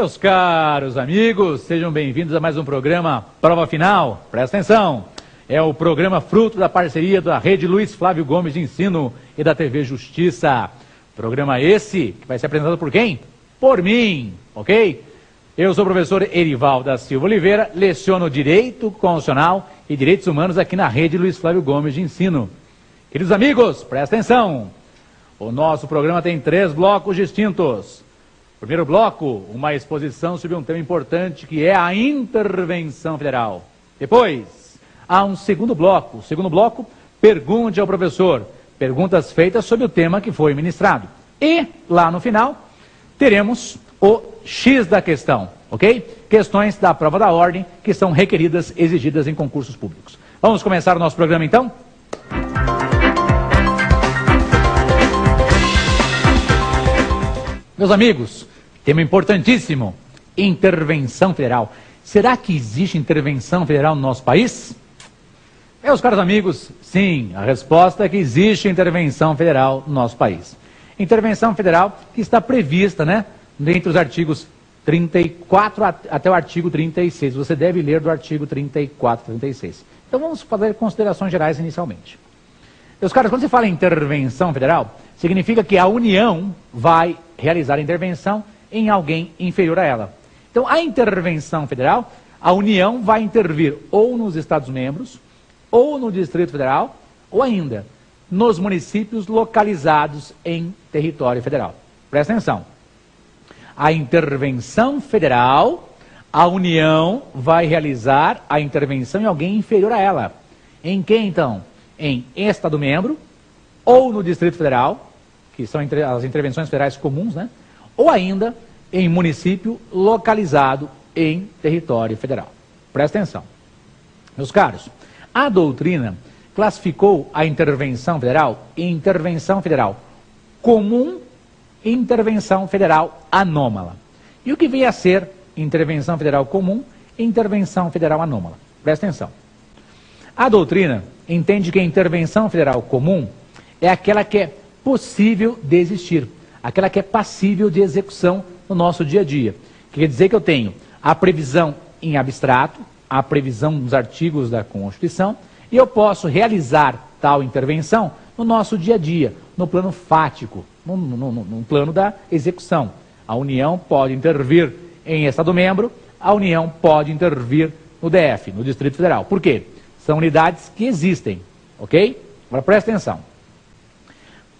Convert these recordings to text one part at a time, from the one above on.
Meus caros amigos, sejam bem-vindos a mais um programa Prova Final. Presta atenção, é o programa fruto da parceria da Rede Luiz Flávio Gomes de Ensino e da TV Justiça. Programa esse que vai ser apresentado por quem? Por mim, ok? Eu sou o professor Erival da Silva Oliveira, leciono Direito Constitucional e Direitos Humanos aqui na Rede Luiz Flávio Gomes de Ensino. Queridos amigos, presta atenção, o nosso programa tem 3 blocos distintos. Primeiro bloco, uma exposição sobre um tema importante que é a intervenção federal. Depois, há um segundo bloco. O segundo bloco, pergunte ao professor. Perguntas feitas sobre o tema que foi ministrado. E, lá no final, teremos o X da questão, ok? Questões da prova da ordem que são requeridas, exigidas em concursos públicos. Vamos começar o nosso programa então? Meus amigos, tema importantíssimo, intervenção federal. Será que existe intervenção federal no nosso país? Meus caros amigos, sim, a resposta é que existe intervenção federal no nosso país. Intervenção federal que está prevista, né, entre os artigos 34 até o artigo 36. Você deve ler do artigo 34 e 36. Então vamos fazer considerações gerais inicialmente. Meus caros, quando se fala em intervenção federal, significa que a União vai realizar a intervenção em alguém inferior a ela. Então, a intervenção federal, a União vai intervir ou nos Estados-membros, ou no Distrito Federal, ou ainda nos municípios localizados em território federal. Presta atenção. A intervenção federal, a União vai realizar a intervenção em alguém inferior a ela. Em quem, então? Em Estado-membro, ou no Distrito Federal, que são as intervenções federais comuns, né? Ou ainda em município localizado em território federal. Presta atenção. Meus caros, a doutrina classificou a intervenção federal em intervenção federal comum e intervenção federal anômala. E o que vem a ser intervenção federal comum e intervenção federal anômala? Presta atenção. A doutrina entende que a intervenção federal comum é aquela que é possível de existir, aquela que é passível de execução no nosso dia a dia. Quer dizer que eu tenho a previsão em abstrato, a previsão nos artigos da Constituição, e eu posso realizar tal intervenção no nosso dia a dia, no plano fático, no plano da execução. A União pode intervir em Estado-membro, a União pode intervir no DF, no Distrito Federal. Por quê? São unidades que existem, ok? Agora presta atenção.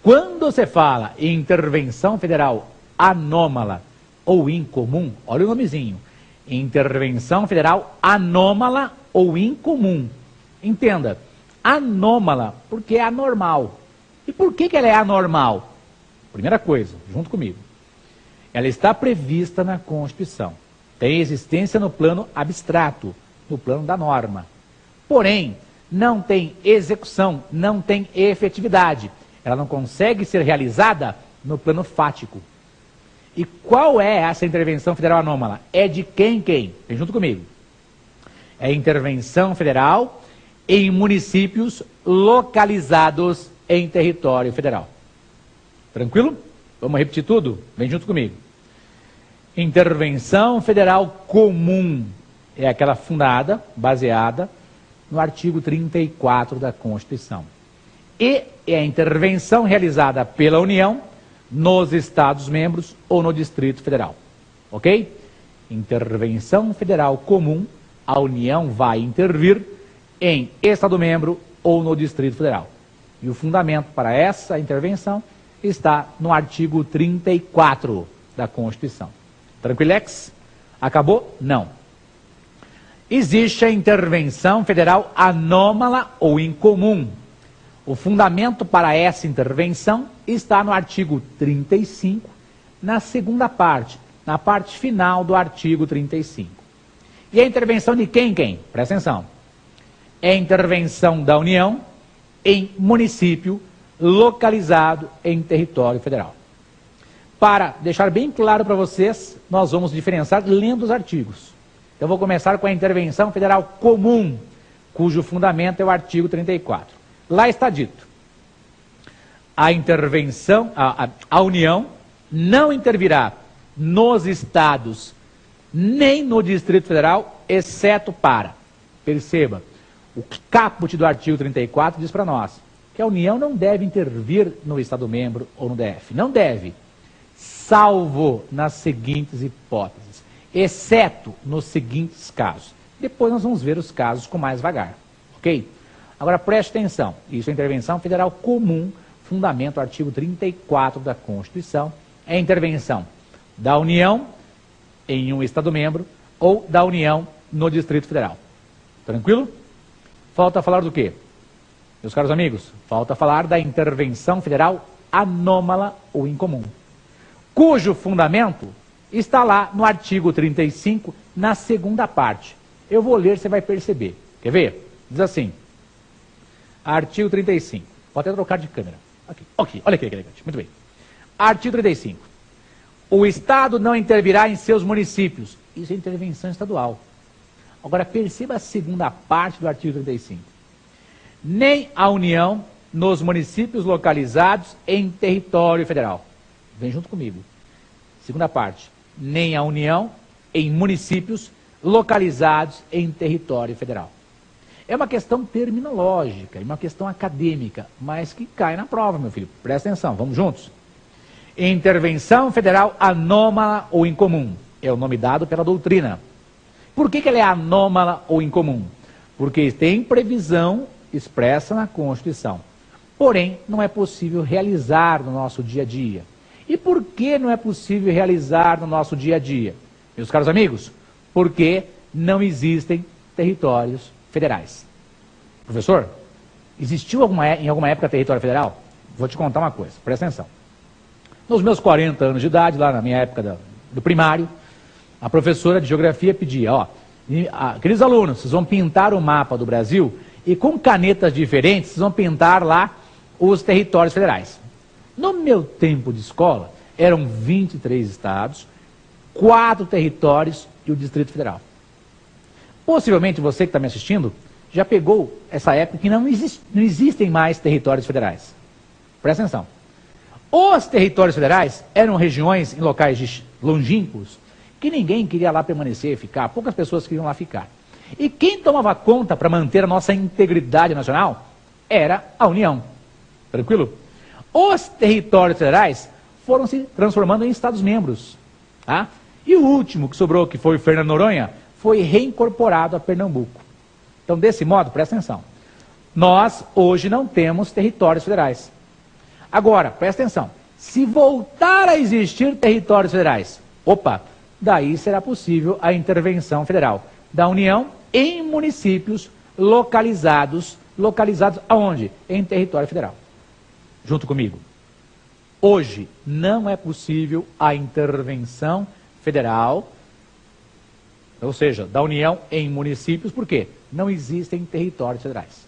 Quando você fala em intervenção federal anômala ou incomum, olha o nomezinho, intervenção federal anômala ou incomum. Entenda, anômala porque é anormal. E por que ela é anormal? Primeira coisa, junto comigo, ela está prevista na Constituição, tem existência no plano abstrato, no plano da norma. Porém, não tem execução, não tem efetividade. Ela não consegue ser realizada no plano fático. E qual é essa intervenção federal anômala? É de quem? Vem junto comigo. É intervenção federal em municípios localizados em território federal. Tranquilo? Vamos repetir tudo? Vem junto comigo. Intervenção federal comum é aquela fundada, baseada no artigo 34 da Constituição. E é a intervenção realizada pela União nos Estados-membros ou no Distrito Federal. Ok? Intervenção federal comum, a União vai intervir em Estado-membro ou no Distrito Federal. E o fundamento para essa intervenção está no artigo 34 da Constituição. Tranquilex? Acabou? Não. Existe a intervenção federal anômala ou incomum. O fundamento para essa intervenção está no artigo 35, na segunda parte, na parte final do artigo 35. E a intervenção de quem? Presta atenção. É a intervenção da União em município localizado em território federal. Para deixar bem claro para vocês, nós vamos diferenciar lendo os artigos. Eu vou começar com a intervenção federal comum, cujo fundamento é o artigo 34. Lá está dito, a intervenção, a União não intervirá nos estados nem no Distrito Federal, exceto para, perceba, o caput do artigo 34 diz para nós que a União não deve intervir no Estado-membro ou no DF. Não deve, salvo nas seguintes hipóteses, exceto nos seguintes casos. Depois nós vamos ver os casos com mais vagar, ok? Agora preste atenção, isso é intervenção federal comum, fundamento artigo 34 da Constituição, é intervenção da União em um Estado-membro ou da União no Distrito Federal. Tranquilo? Falta falar do quê? Meus caros amigos, falta falar da intervenção federal anômala ou incomum, cujo fundamento está lá no artigo 35, na segunda parte. Eu vou ler, você vai perceber. Quer ver? Diz assim, artigo 35. Vou até trocar de câmera. Aqui, olha que elegante. Muito bem. Artigo 35. O Estado não intervirá em seus municípios. Isso é intervenção estadual. Agora, perceba a segunda parte do artigo 35. Nem a União nos municípios localizados em território federal. Vem junto comigo. Segunda parte. Nem a União em municípios localizados em território federal. É uma questão terminológica, é uma questão acadêmica, mas que cai na prova, meu filho. Presta atenção, vamos juntos. Intervenção federal anômala ou incomum. É o nome dado pela doutrina. Por que ela é anômala ou incomum? Porque tem previsão expressa na Constituição. Porém, não é possível realizar no nosso dia a dia. E por que não é possível realizar no nosso dia a dia? Meus caros amigos, porque não existem territórios federais. Professor, existiu em alguma época território federal? Vou te contar uma coisa, presta atenção. Nos meus 40 anos de idade, lá na minha época do primário, a professora de geografia pedia, queridos alunos, vocês vão pintar o mapa do Brasil e com canetas diferentes, vocês vão pintar lá os territórios federais. No meu tempo de escola, eram 23 estados, 4 territórios e o Distrito Federal. Possivelmente você que está me assistindo já pegou essa época que não existem mais territórios federais. Presta atenção. Os territórios federais eram regiões em locais longínquos que ninguém queria lá permanecer, ficar, poucas pessoas queriam lá ficar. E quem tomava conta para manter a nossa integridade nacional era a União. Tranquilo? Os territórios federais foram se transformando em Estados-membros. Tá? E o último que sobrou, que foi Fernando Noronha, foi reincorporado a Pernambuco. Então, desse modo, presta atenção. Nós, hoje, não temos territórios federais. Agora, presta atenção. Se voltar a existir territórios federais, daí será possível a intervenção federal da União em municípios localizados aonde? Em território federal. Junto comigo. Hoje não é possível a intervenção federal, ou seja, da União em municípios, por quê? Não existem territórios federais.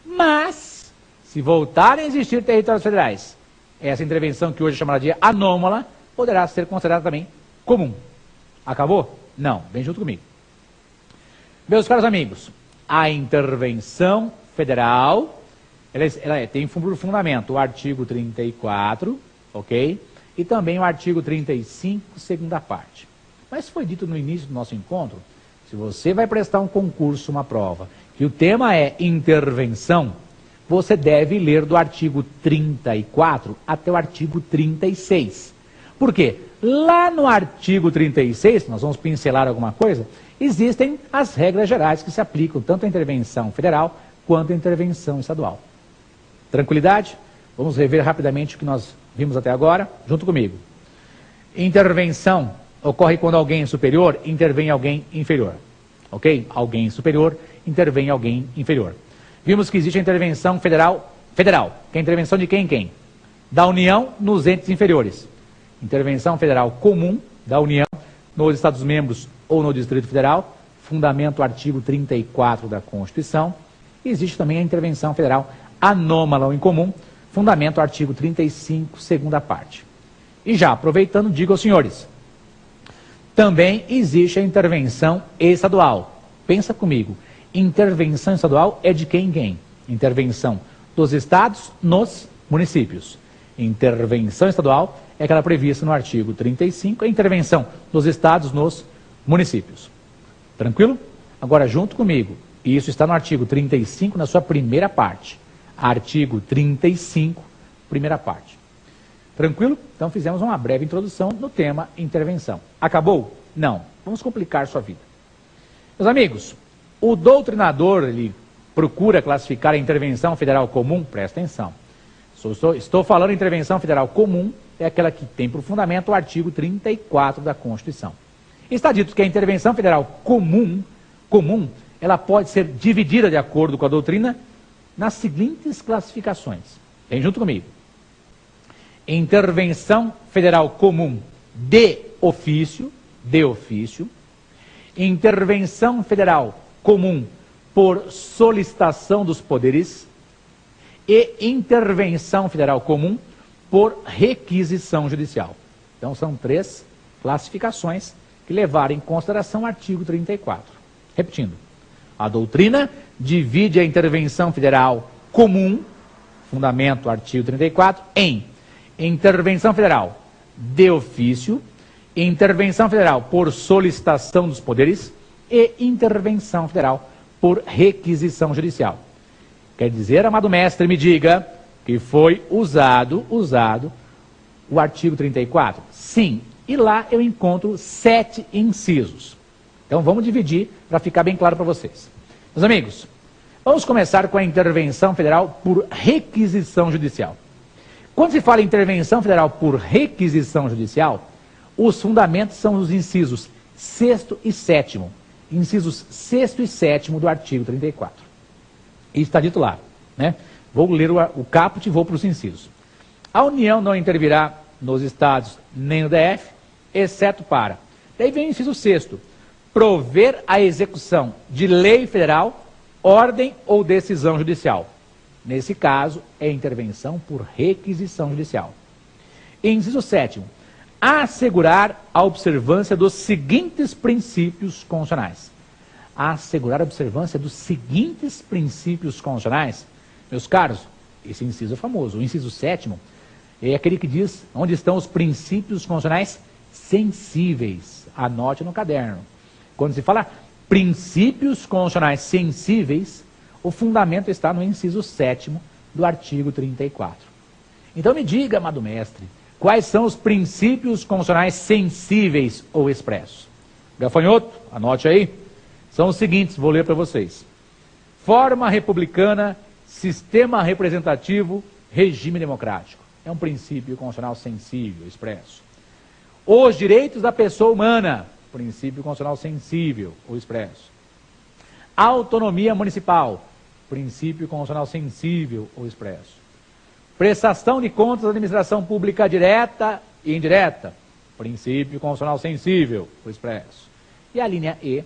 Mas, se voltarem a existir territórios federais, essa intervenção que hoje é chamada de anômala, poderá ser considerada também comum. Acabou? Não, vem junto comigo. Meus caros amigos, a intervenção federal, ela tem por fundamento o artigo 34, ok? E também o artigo 35, segunda parte. Mas foi dito no início do nosso encontro, se você vai prestar um concurso, uma prova, que o tema é intervenção, você deve ler do artigo 34 até o artigo 36. Por quê? Lá no artigo 36, nós vamos pincelar alguma coisa, existem as regras gerais que se aplicam tanto à intervenção federal quanto à intervenção estadual. Tranquilidade? Vamos rever rapidamente o que nós vimos até agora, junto comigo. Intervenção ocorre quando alguém superior intervém em alguém inferior. Ok? Alguém superior intervém em alguém inferior. Vimos que existe a intervenção federal, que é a intervenção de quem em quem? Da União nos entes inferiores. Intervenção federal comum da União nos Estados-membros ou no Distrito Federal, fundamento artigo 34 da Constituição. E existe também a intervenção federal anômala ou incomum, fundamento artigo 35, segunda parte. E já aproveitando, digo aos senhores, também existe a intervenção estadual. Pensa comigo, intervenção estadual é de quem em quem? Intervenção dos estados nos municípios. Intervenção estadual é aquela prevista no artigo 35, a intervenção dos estados nos municípios. Tranquilo? Agora, junto comigo, e isso está no artigo 35, na sua primeira parte. Artigo 35, primeira parte. Tranquilo? Então fizemos uma breve introdução no tema intervenção. Acabou? Não. Vamos complicar sua vida. Meus amigos, o doutrinador, ele procura classificar a intervenção federal comum, presta atenção. Estou falando intervenção federal comum, é aquela que tem por fundamento o artigo 34 da Constituição. Está dito que a intervenção federal comum, ela pode ser dividida de acordo com a doutrina nas seguintes classificações. Vem junto comigo. Intervenção federal comum de ofício, intervenção federal comum por solicitação dos poderes e intervenção federal comum por requisição judicial. Então são 3 classificações que levaram em consideração o artigo 34. Repetindo, a doutrina divide a intervenção federal comum, fundamento artigo 34, em intervenção federal de ofício, intervenção federal por solicitação dos poderes e intervenção federal por requisição judicial. Quer dizer, amado mestre, me diga que foi usado o artigo 34? Sim, e lá eu encontro 7 incisos. Então vamos dividir para ficar bem claro para vocês. Meus amigos, vamos começar com a intervenção federal por requisição judicial. Quando se fala em intervenção federal por requisição judicial, os fundamentos são os incisos 6º e 7º. Incisos 6º e 7º do artigo 34. Isso está dito lá, né? Vou ler o caput e vou para os incisos. A União não intervirá nos estados nem no DF, exceto para... Daí vem o inciso 6º. Prover a execução de lei federal, ordem ou decisão judicial. Nesse caso, é intervenção por requisição judicial. Inciso 7º. Assegurar a observância dos seguintes princípios constitucionais. Assegurar a observância dos seguintes princípios constitucionais. Meus caros, esse inciso é famoso. O inciso 7º é aquele que diz onde estão os princípios constitucionais sensíveis. Anote no caderno. Quando se fala princípios constitucionais sensíveis, o fundamento está no inciso 7º do artigo 34. Então me diga, amado mestre, quais são os princípios constitucionais sensíveis ou expressos? Gafanhoto, anote aí. São os seguintes, vou ler para vocês. Forma republicana, sistema representativo, regime democrático. É um princípio constitucional sensível, expresso. Os direitos da pessoa humana, princípio constitucional sensível ou expresso. Autonomia municipal, princípio constitucional sensível ou expresso. Prestação de contas da administração pública direta e indireta, princípio constitucional sensível ou expresso. E a linha E,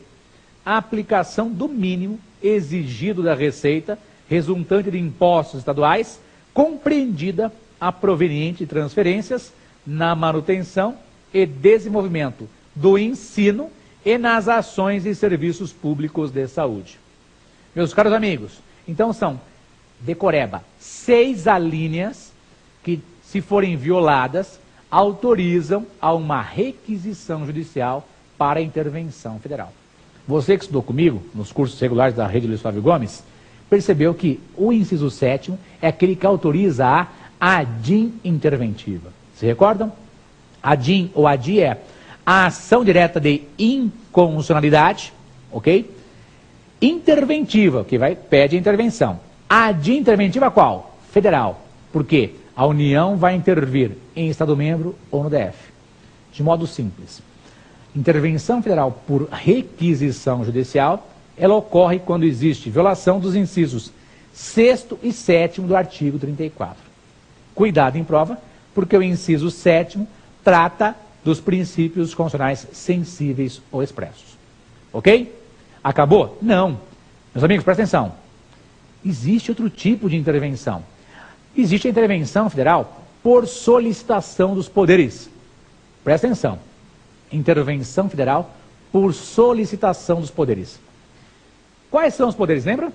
a aplicação do mínimo exigido da receita resultante de impostos estaduais, compreendida a proveniente de transferências na manutenção e desenvolvimento do ensino e nas ações e serviços públicos de saúde. Meus caros amigos, então são, decoreba, 6 alíneas que, se forem violadas, autorizam a uma requisição judicial para a intervenção federal. Você que estudou comigo nos cursos regulares da Rede Luiz Flávio Gomes, percebeu que o inciso 7º é aquele que autoriza a ADIM interventiva. Se recordam? ADIM ou ADI é a ação direta de inconstitucionalidade, ok? Interventiva, que pede a intervenção. A ADIM interventiva qual? Federal. Por quê? A União vai intervir em Estado-membro ou no DF. De modo simples. Intervenção federal por requisição judicial, ela ocorre quando existe violação dos incisos 6º e 7º do artigo 34. Cuidado em prova, porque o inciso 7º trata dos princípios constitucionais sensíveis ou expressos. Ok? Acabou? Não. Meus amigos, prestem atenção. Existe outro tipo de intervenção. Existe a intervenção federal por solicitação dos poderes. Presta atenção. Intervenção federal por solicitação dos poderes. Quais são os poderes, lembra?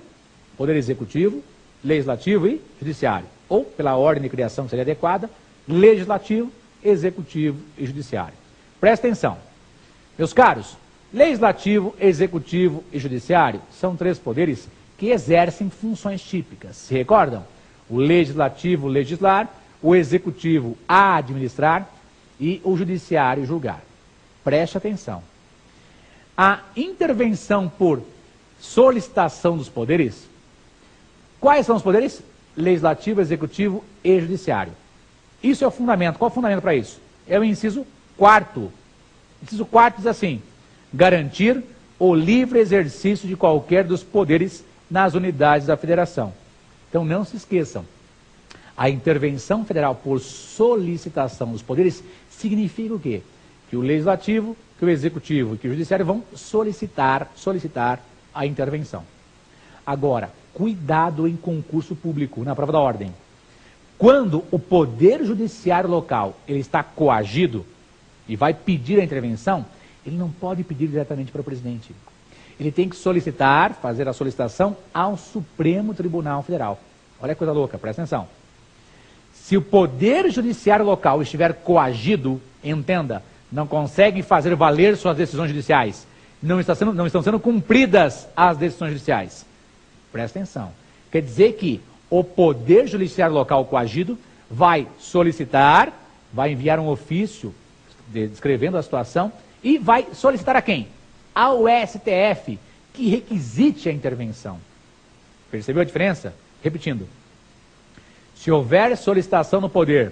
Poder executivo, legislativo e judiciário. Ou, pela ordem de criação que seria adequada, legislativo, executivo e judiciário. Presta atenção. Meus caros, Legislativo, Executivo e Judiciário são três poderes que exercem funções típicas. Se recordam? O Legislativo, legislar, o Executivo, administrar e o Judiciário, julgar. Preste atenção. A intervenção por solicitação dos poderes, quais são os poderes? Legislativo, Executivo e Judiciário. Isso é o fundamento. Qual é o fundamento para isso? É o inciso 4º. Inciso 4º diz assim: garantir o livre exercício de qualquer dos poderes nas unidades da federação. Então não se esqueçam, a intervenção federal por solicitação dos poderes significa o quê? Que o Legislativo, que o Executivo e que o Judiciário vão solicitar a intervenção. Agora, cuidado em concurso público, na prova da ordem. Quando o Poder Judiciário local ele está coagido e vai pedir a intervenção, ele não pode pedir diretamente para o presidente. Ele tem que solicitar, fazer a solicitação ao Supremo Tribunal Federal. Olha que coisa louca, presta atenção. Se o Poder Judiciário local estiver coagido, entenda, não consegue fazer valer suas decisões judiciais, não estão sendo cumpridas as decisões judiciais. Presta atenção. Quer dizer que o Poder Judiciário local coagido vai solicitar, vai enviar um ofício descrevendo a situação e vai solicitar a quem? Ao STF, que requisite a intervenção. Percebeu a diferença? Repetindo. Se houver solicitação no Poder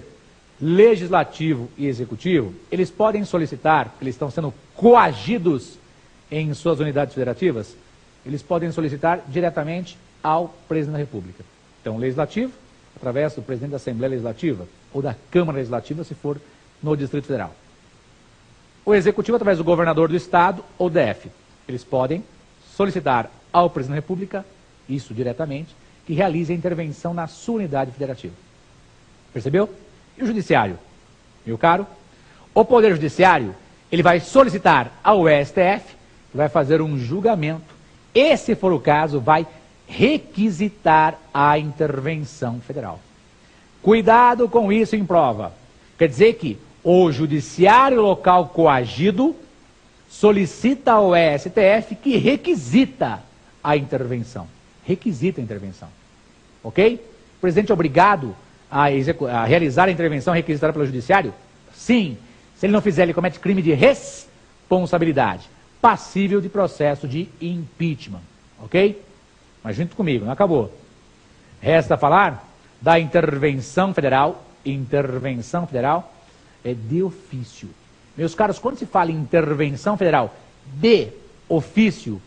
Legislativo e Executivo, eles podem solicitar, eles estão sendo coagidos em suas unidades federativas, eles podem solicitar diretamente ao Presidente da República. Então, o Legislativo, através do Presidente da Assembleia Legislativa, ou da Câmara Legislativa, se for no Distrito Federal. O Executivo, através do Governador do Estado ou DF. Eles podem solicitar ao Presidente da República, isso diretamente, que realize a intervenção na sua unidade federativa. Percebeu? E o Judiciário? Meu caro, o Poder Judiciário, ele vai solicitar ao STF, que vai fazer um julgamento, e, se for o caso, vai requisitar a intervenção federal. Cuidado com isso em prova. Quer dizer que o Judiciário local coagido solicita ao STF que requisita a intervenção. Requisita a intervenção. Ok? O presidente é obrigado a realizar a intervenção requisitada pelo Judiciário? Sim. Se ele não fizer, ele comete crime de responsabilidade, passível de processo de impeachment. Ok? Mas junto comigo, não acabou. Resta falar da intervenção federal. Intervenção federal é de ofício. Meus caros, quando se fala em intervenção federal de ofício,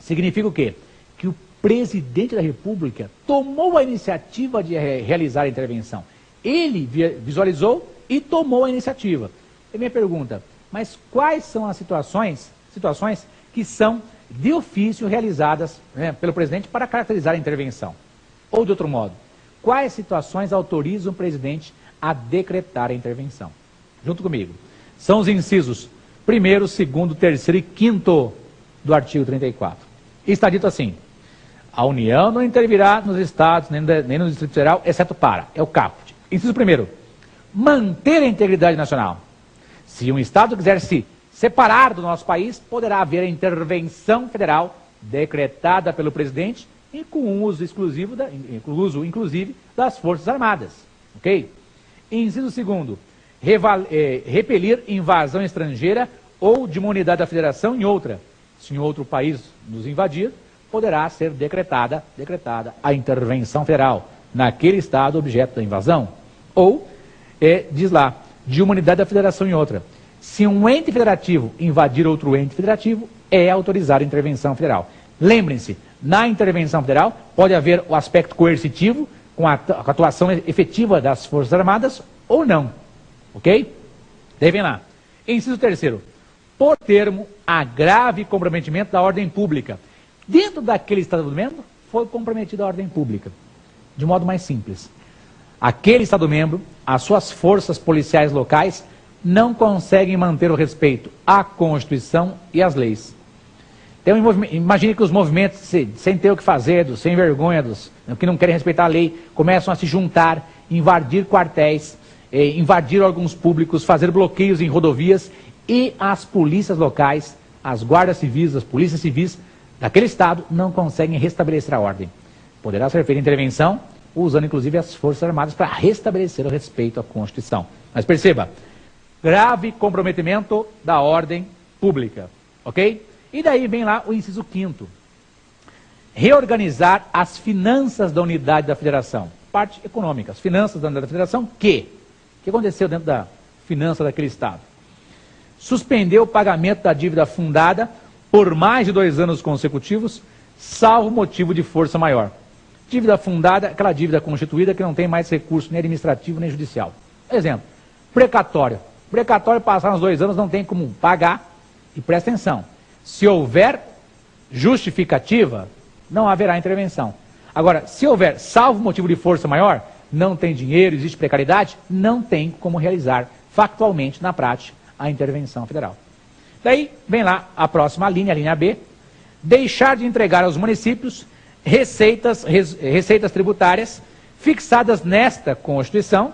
significa o quê? Que o presidente da República tomou a iniciativa de realizar a intervenção. Ele visualizou e tomou a iniciativa. E minha pergunta, mas quais são as situações que são de ofício realizadas pelo presidente para caracterizar a intervenção? Ou de outro modo, quais situações autorizam o presidente a decretar a intervenção? Junto comigo. São os incisos 1º, 2º, 3º e 5º do artigo 34. E está dito assim: a União não intervirá nos estados nem no Distrito Federal, exceto para, é o caput. Inciso 1º, manter a integridade nacional. Se um estado quiser se separar do nosso país, poderá haver a intervenção federal decretada pelo presidente e com uso exclusivo, inclusive, das Forças Armadas. Ok? Inciso 2º, repelir invasão estrangeira ou de uma unidade da federação em outra. Se em outro país nos invadir, poderá ser decretada a intervenção federal naquele estado objeto da invasão. Ou, diz lá, de uma unidade da federação em outra. Se um ente federativo invadir outro ente federativo, é autorizada a intervenção federal. Lembrem-se, na intervenção federal pode haver o aspecto coercitivo, com a atuação efetiva das Forças Armadas, ou não. Ok? Devem lá. Inciso 3º, por termo a grave comprometimento da ordem pública. Dentro daquele Estado-membro, foi comprometida a ordem pública. De modo mais simples. Aquele Estado-membro, as suas forças policiais locais, não conseguem manter o respeito à Constituição e às leis. Então, imagine que os movimentos, sem ter o que fazer, sem vergonha, que não querem respeitar a lei, começam a se juntar, invadir quartéis, invadir órgãos públicos, fazer bloqueios em rodovias, e as polícias locais, as guardas civis, as polícias civis daquele estado não conseguem restabelecer a ordem. Poderá ser feita intervenção, usando inclusive as Forças Armadas para restabelecer o respeito à Constituição. Mas perceba, grave comprometimento da ordem pública, ok? E daí vem lá o inciso 5º. Reorganizar as finanças da unidade da federação. Parte econômica, as finanças da unidade da federação, o que aconteceu dentro da finança daquele estado? Suspendeu o pagamento da dívida fundada por mais de 2 anos consecutivos, salvo motivo de força maior. Dívida fundada, aquela dívida constituída que não tem mais recurso nem administrativo nem judicial. Exemplo, precatório. Precatório passaram os 2 anos, não tem como pagar, e presta atenção, se houver justificativa, não haverá intervenção. Agora, se houver salvo motivo de força maior, não tem dinheiro, existe precariedade, não tem como realizar factualmente, na prática, a intervenção federal. Daí, vem lá a próxima linha, a linha B, deixar de entregar aos municípios receitas tributárias fixadas nesta Constituição,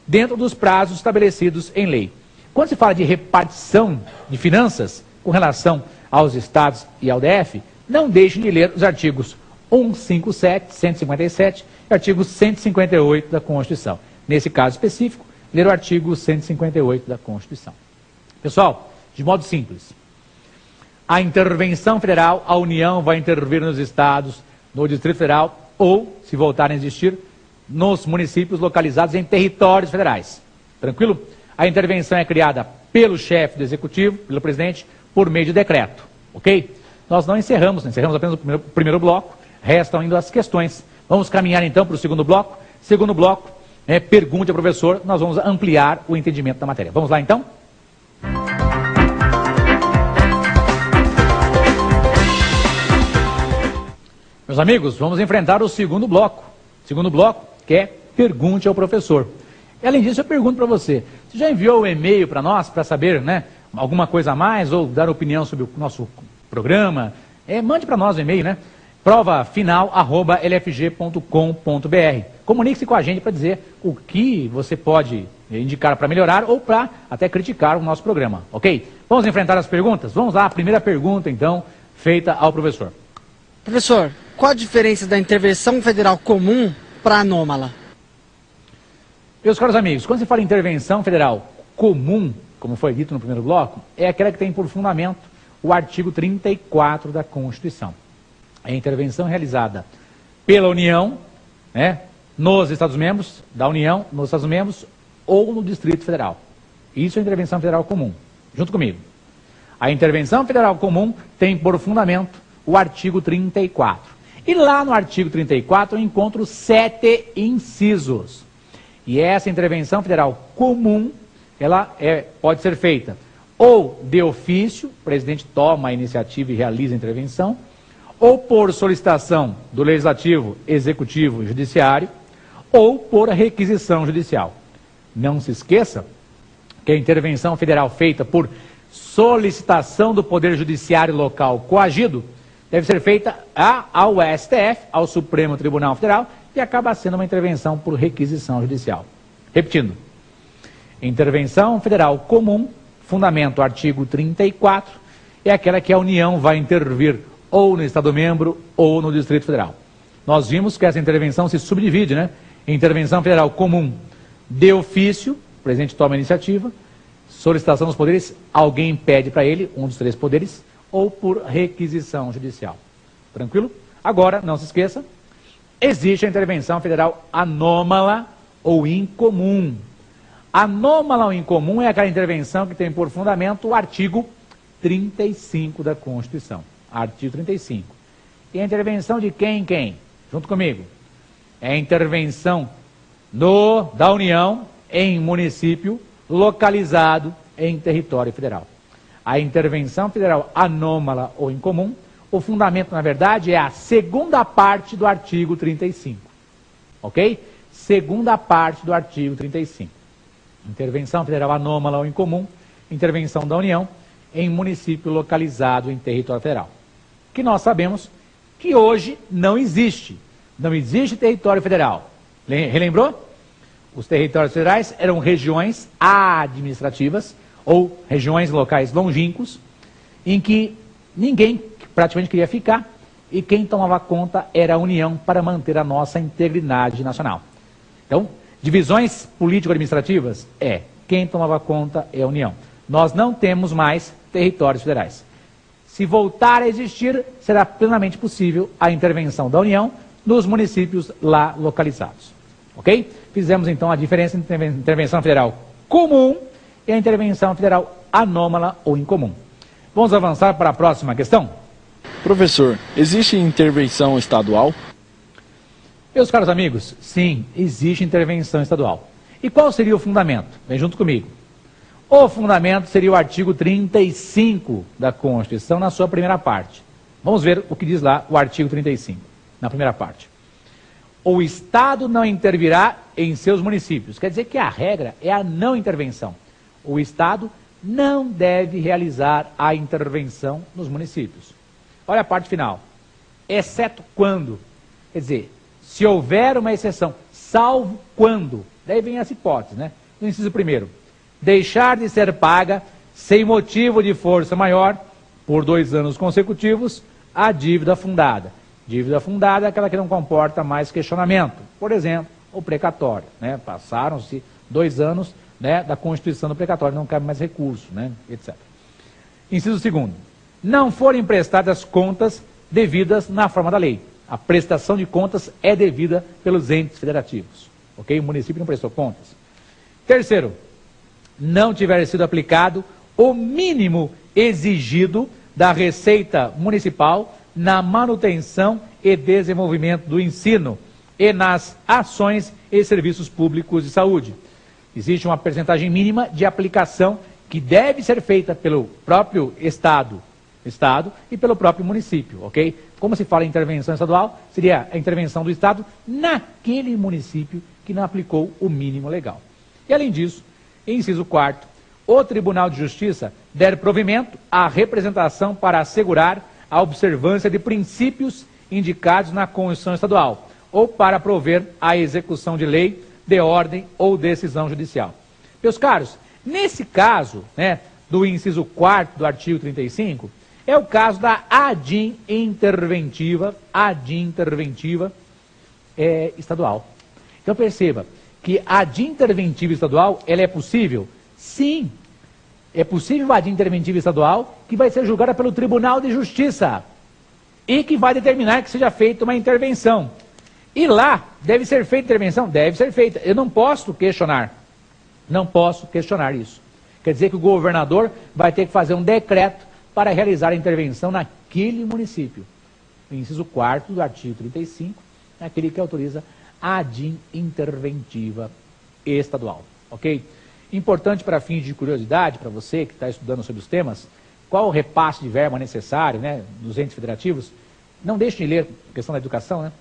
dentro dos prazos estabelecidos em lei. Quando se fala de repartição de finanças com relação aos estados e ao DF, não deixem de ler os artigos 157, 157 e artigo 158 da Constituição. Nesse caso específico, ler o artigo 158 da Constituição. Pessoal, de modo simples, a intervenção federal, a União vai intervir nos estados, no Distrito Federal ou, se voltarem a existir, nos municípios localizados em territórios federais. Tranquilo? A intervenção é criada pelo chefe do Executivo, pelo presidente, por meio de decreto. Ok? Nós não encerramos apenas o primeiro bloco, restam ainda as questões. Vamos caminhar então para o segundo bloco. Segundo bloco, pergunte ao professor, nós vamos ampliar o entendimento da matéria. Vamos lá então? Meus amigos, vamos enfrentar o segundo bloco. Segundo bloco, que é pergunte ao professor. E, além disso, eu pergunto para você, você já enviou o e-mail para nós, para saber, alguma coisa a mais, ou dar opinião sobre o nosso programa? Mande para nós o e-mail, provafinal@lfg.com.br. Comunique-se com a gente para dizer o que você pode indicar para melhorar ou para até criticar o nosso programa, ok? Vamos enfrentar as perguntas? Vamos lá, a primeira pergunta, então, feita ao professor. Professor, qual a diferença da intervenção federal comum para anômala? Meus caros amigos, quando se fala em intervenção federal comum, como foi dito no primeiro bloco, é aquela que tem por fundamento o artigo 34 da Constituição. É a intervenção realizada pela União, nos Estados-membros, da União, nos Estados-membros ou no Distrito Federal. Isso é intervenção federal comum. Junto comigo. A intervenção federal comum tem por fundamento o artigo 34. E lá no artigo 34 eu encontro 7 incisos. E essa intervenção federal comum, ela pode ser feita ou de ofício, o presidente toma a iniciativa e realiza a intervenção, ou por solicitação do Legislativo, Executivo e Judiciário, ou por requisição judicial. Não se esqueça que a intervenção federal feita por solicitação do Poder Judiciário local coagido deve ser feita ao STF, ao Supremo Tribunal Federal, e acaba sendo uma intervenção por requisição judicial. Repetindo, intervenção federal comum, fundamento artigo 34, é aquela que a União vai intervir ou no Estado-membro ou no Distrito Federal. Nós vimos que essa intervenção se subdivide, Intervenção federal comum de ofício, o presidente toma a iniciativa, solicitação dos poderes, alguém pede para ele, um dos 3 poderes, ou por requisição judicial. Tranquilo? Agora, não se esqueça, existe a intervenção federal anômala ou incomum. Anômala ou incomum é aquela intervenção que tem por fundamento o artigo 35 da Constituição. Artigo 35. E a intervenção de quem em quem? Junto comigo. É a intervenção da União em município localizado em território federal. A intervenção federal anômala ou incomum, o fundamento, na verdade, é a segunda parte do artigo 35. Ok? Segunda parte do artigo 35. Intervenção federal anômala ou incomum, intervenção da União em município localizado em território federal. Que nós sabemos que hoje não existe. Não existe território federal. Relembrou? Os territórios federais eram regiões administrativas ou regiões locais longínquos em que ninguém praticamente queria ficar e quem tomava conta era a União para manter a nossa integridade nacional. Então, divisões político-administrativas quem tomava conta é a União. Nós não temos mais territórios federais. Se voltar a existir, será plenamente possível a intervenção da União nos municípios lá localizados. Ok? Fizemos então a diferença entre a intervenção federal comum e a intervenção federal anômala ou incomum. Vamos avançar para a próxima questão? Professor, existe intervenção estadual? Meus caros amigos, sim, existe intervenção estadual. E qual seria o fundamento? Vem junto comigo. O fundamento seria o artigo 35 da Constituição, na sua primeira parte. Vamos ver o que diz lá o artigo 35, na primeira parte. O Estado não intervirá em seus municípios. Quer dizer que a regra é a não intervenção. O Estado não deve realizar a intervenção nos municípios. Olha a parte final. Exceto quando. Quer dizer, se houver uma exceção, salvo quando. Daí vem essa hipótese, né? No inciso primeiro. Deixar de ser paga, sem motivo de força maior, por 2 anos consecutivos, a dívida fundada. Dívida fundada é aquela que não comporta mais questionamento. Por exemplo, o precatório, né? Passaram-se 2 anos, né, da constituição do precatório, não cabe mais recurso, né, etc. Inciso segundo. Não forem prestadas contas devidas na forma da lei. A prestação de contas é devida pelos entes federativos. Ok? O município não prestou contas. Terceiro. Não tiver sido aplicado o mínimo exigido da Receita Municipal na manutenção e desenvolvimento do ensino e nas ações e serviços públicos de saúde. Existe uma percentagem mínima de aplicação que deve ser feita pelo próprio Estado e pelo próprio município, ok? Como se fala em intervenção estadual, seria a intervenção do Estado naquele município que não aplicou o mínimo legal. E além disso, inciso 4º, o Tribunal de Justiça der provimento à representação para assegurar a observância de princípios indicados na Constituição Estadual, ou para prover a execução de lei, de ordem ou decisão judicial. Meus caros, nesse caso, né, do inciso 4º do artigo 35, é o caso da ADIM interventiva estadual. Então perceba que a ADIM interventiva estadual, ela é possível? Sim, é possível a ADIM interventiva estadual que vai ser julgada pelo Tribunal de Justiça e que vai determinar que seja feita uma intervenção. E lá, deve ser feita intervenção? Deve ser feita. Eu não posso questionar. Não posso questionar isso. Quer dizer que o governador vai ter que fazer um decreto para realizar a intervenção naquele município. O inciso 4º do artigo 35, é aquele que autoriza a ADIM interventiva estadual. Ok? Importante para fins de curiosidade, para você que está estudando sobre os temas, qual o repasse de verba necessário, né, dos entes federativos? Não deixe de ler a questão da educação, né?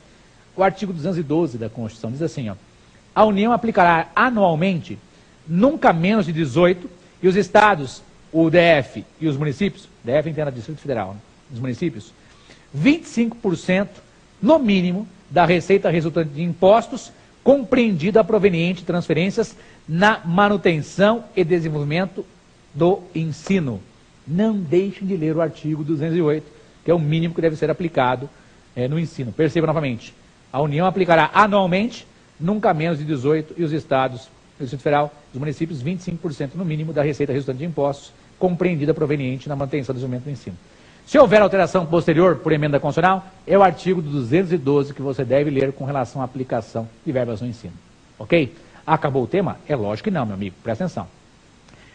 O artigo 212 da Constituição diz assim, ó, a União aplicará anualmente nunca menos de 18, e os estados, o DF e os municípios, DF entenda Distrito Federal, né, os municípios, 25% no mínimo da receita resultante de impostos, compreendida proveniente de transferências na manutenção e desenvolvimento do ensino. Não deixem de ler o artigo 208, que é o mínimo que deve ser aplicado no ensino. Perceba novamente, a União aplicará anualmente, nunca menos de 18, e os estados, o Distrito Federal, os municípios, 25% no mínimo da receita resultante de impostos, compreendida proveniente na manutenção e desenvolvimento do ensino. Se houver alteração posterior por emenda constitucional, é o artigo 212 que você deve ler com relação à aplicação de verbas no ensino. Ok? Acabou o tema? É lógico que não, meu amigo. Presta atenção.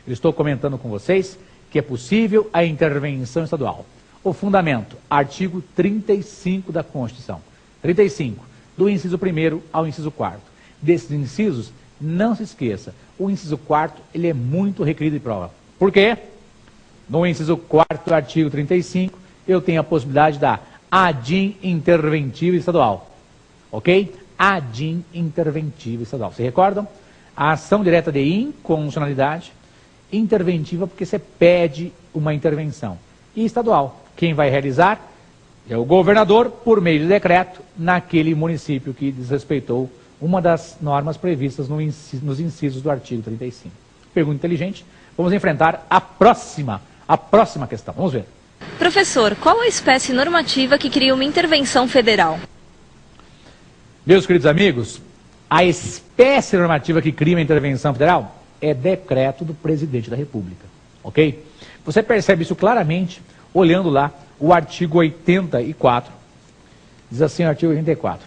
Eu estou comentando com vocês que é possível a intervenção estadual. O fundamento, artigo 35 da Constituição. 35, do inciso 1º ao inciso 4º. Desses incisos, não se esqueça, o inciso 4º, ele é muito requerido de prova. Por quê? No inciso 4º do artigo 35, eu tenho a possibilidade da ADIM interventiva estadual. Ok? ADIM interventiva estadual. Vocês recordam? A ação direta de inconstitucionalidade, interventiva porque você pede uma intervenção. E estadual, quem vai realizar é o governador por meio de decreto naquele município que desrespeitou uma das normas previstas nos incisos do artigo 35. Pergunta inteligente. Vamos enfrentar a próxima a próxima questão. Vamos ver. Professor, qual a espécie normativa que cria uma intervenção federal? Meus queridos amigos, a espécie normativa que cria uma intervenção federal é decreto do presidente da República, ok? Você percebe isso claramente olhando lá o artigo 84, diz assim o artigo 84,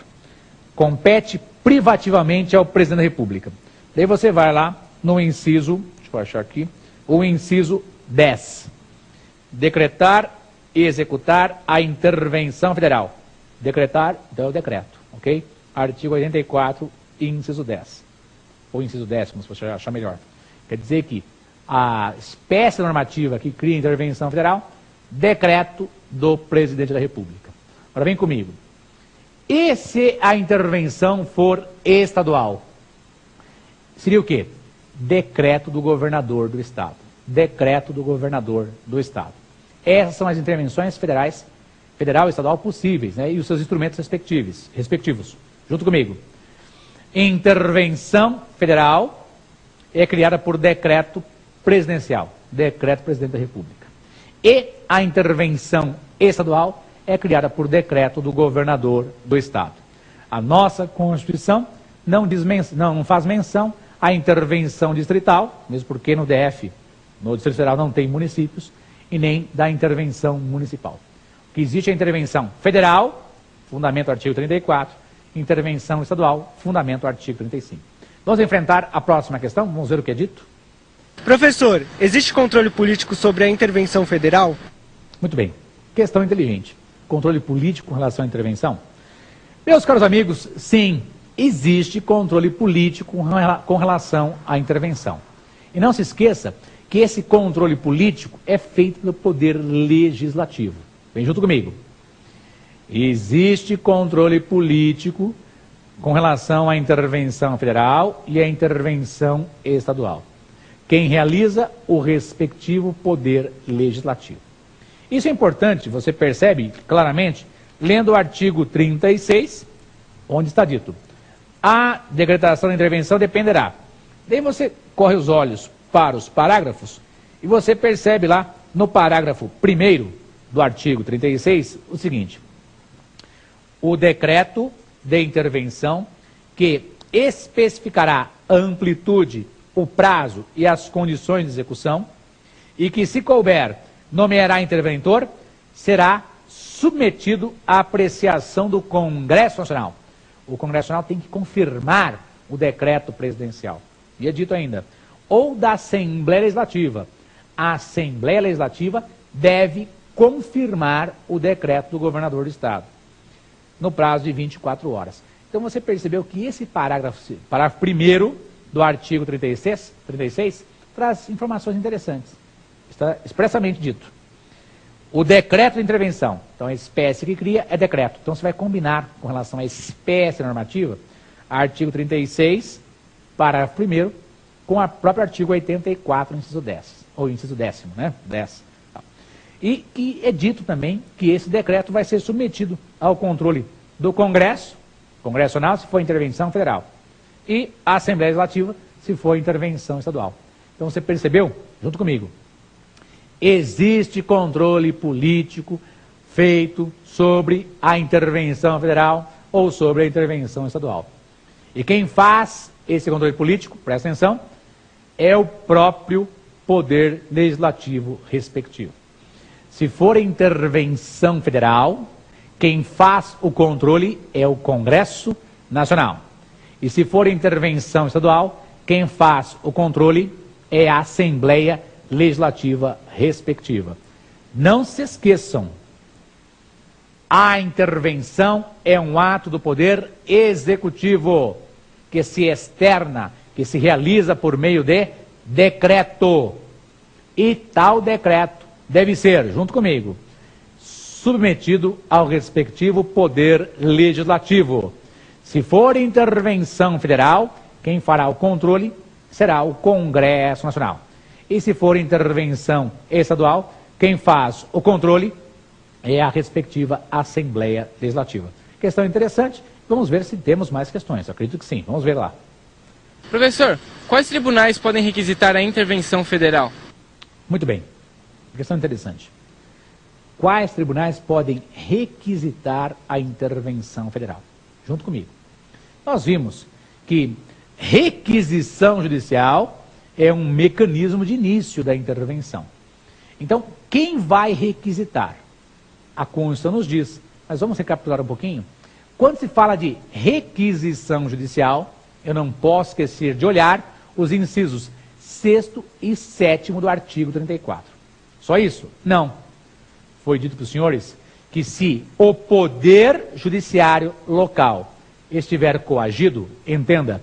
compete privativamente ao presidente da República. Daí você vai lá no inciso, deixa eu achar aqui, o inciso 10, decretar e executar a intervenção federal. Decretar, então é o decreto, ok? Artigo 84, inciso 10. Ou inciso 10, como você achar melhor. Quer dizer que a espécie normativa que cria intervenção federal, decreto do presidente da República. Agora vem comigo. E se a intervenção for estadual? Seria o quê? Decreto do governador do estado. Decreto do governador do estado. Essas são as intervenções federais, federal e estadual possíveis, né? E os seus instrumentos respectivos. Junto comigo. Intervenção federal é criada por decreto presidencial, decreto do presidente da República. E a intervenção estadual é criada por decreto do governador do estado. A nossa Constituição não faz menção à intervenção distrital, mesmo porque no DF, no Distrito Federal, não tem municípios, e nem da intervenção municipal. O que existe é a intervenção federal, fundamento artigo 34, intervenção estadual, fundamento artigo 35. Vamos enfrentar a próxima questão, vamos ver o que é dito. Professor, existe controle político sobre a intervenção federal? Muito bem, questão inteligente. Controle político com relação à intervenção? Meus caros amigos, sim, existe controle político com relação à intervenção. E não se esqueça que esse controle político é feito pelo poder legislativo. Vem junto comigo. Existe controle político com relação à intervenção federal e à intervenção estadual. Quem realiza o respectivo poder legislativo. Isso é importante, você percebe claramente, lendo o artigo 36, onde está dito: a decretação da intervenção dependerá. Daí você corre os olhos para os parágrafos e você percebe lá no parágrafo 1º do artigo 36 o seguinte: o decreto de intervenção que especificará a amplitude, o prazo e as condições de execução e que, se couber, nomeará interventor, será submetido à apreciação do Congresso Nacional. O Congresso Nacional tem que confirmar o decreto presidencial. E é dito ainda, ou da Assembleia Legislativa. A Assembleia Legislativa deve confirmar o decreto do governador do estado, no prazo de 24 horas. Então você percebeu que esse parágrafo 1º do artigo 36 traz informações interessantes. Está expressamente dito. O decreto de intervenção, então a espécie que cria é decreto. Então você vai combinar com relação à espécie normativa, artigo 36, parágrafo 1º, com o próprio artigo 84, inciso 10, ou inciso 10º, né? 10. E é dito também que esse decreto vai ser submetido ao controle do Congresso Nacional, se for intervenção federal, e a Assembleia Legislativa, se for intervenção estadual. Então você percebeu? Junto comigo. Existe controle político feito sobre a intervenção federal ou sobre a intervenção estadual. E quem faz esse controle político, presta atenção, é o próprio poder legislativo respectivo. Se for intervenção federal, quem faz o controle é o Congresso Nacional. E se for intervenção estadual, quem faz o controle é a Assembleia Legislativa respectiva. Não se esqueçam, a intervenção é um ato do poder executivo, que se externa, que se realiza por meio de decreto. E tal decreto deve ser, junto comigo, submetido ao respectivo poder legislativo. Se for intervenção federal, quem fará o controle será o Congresso Nacional. E se for intervenção estadual, quem faz o controle é a respectiva Assembleia Legislativa. Questão interessante, vamos ver se temos mais questões. Acredito que sim, vamos ver lá. Professor, quais tribunais podem requisitar a intervenção federal? Muito bem. Questão interessante. Quais tribunais podem requisitar a intervenção federal? Junto comigo. Nós vimos que requisição judicial é um mecanismo de início da intervenção. Então, quem vai requisitar? A Constituição nos diz, mas vamos recapitular um pouquinho. Quando se fala de requisição judicial, eu não posso esquecer de olhar os incisos 6º e 7º do artigo 34. Só isso? Não. Foi dito para os senhores que se o poder judiciário local estiver coagido, entenda,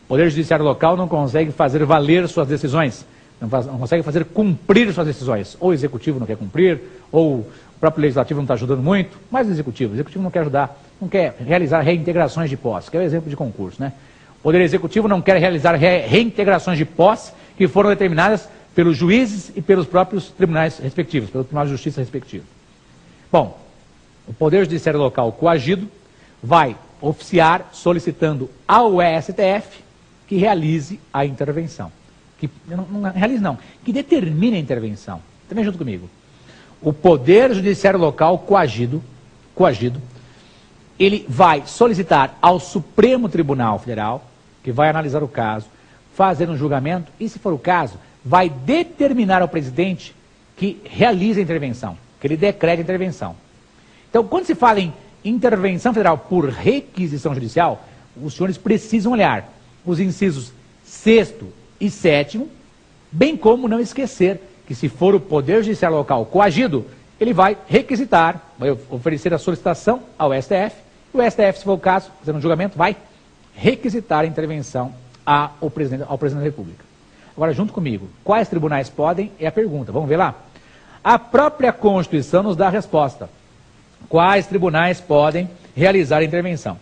o poder judiciário local não consegue fazer valer suas decisões, não consegue fazer cumprir suas decisões. Ou o executivo não quer cumprir, ou o próprio legislativo não está ajudando muito, mas o executivo não quer ajudar, não quer realizar reintegrações de posse, que é o exemplo de concurso, né? O poder executivo não quer realizar reintegrações de posse que foram determinadas pelos juízes e pelos próprios tribunais respectivos, pelo Tribunal de Justiça respectivo. Bom, o Poder Judiciário Local coagido vai oficiar solicitando ao STF que realize a intervenção. Que que determine a intervenção. Também junto comigo. O Poder Judiciário Local coagido, ele vai solicitar ao Supremo Tribunal Federal, que vai analisar o caso, fazer um julgamento e, se for o caso, vai determinar ao presidente que realize a intervenção, que ele decrete a intervenção. Então, quando se fala em intervenção federal por requisição judicial, os senhores precisam olhar os incisos 6º e 7º, bem como não esquecer que, se for o Poder Judiciário Local coagido, ele vai requisitar, vai oferecer a solicitação ao STF, e o STF, se for o caso, fazendo um julgamento, vai requisitar a intervenção ao presidente da República. Agora, junto comigo, quais tribunais podem? É a pergunta. Vamos ver lá? A própria Constituição nos dá a resposta. Quais tribunais podem realizar a intervenção?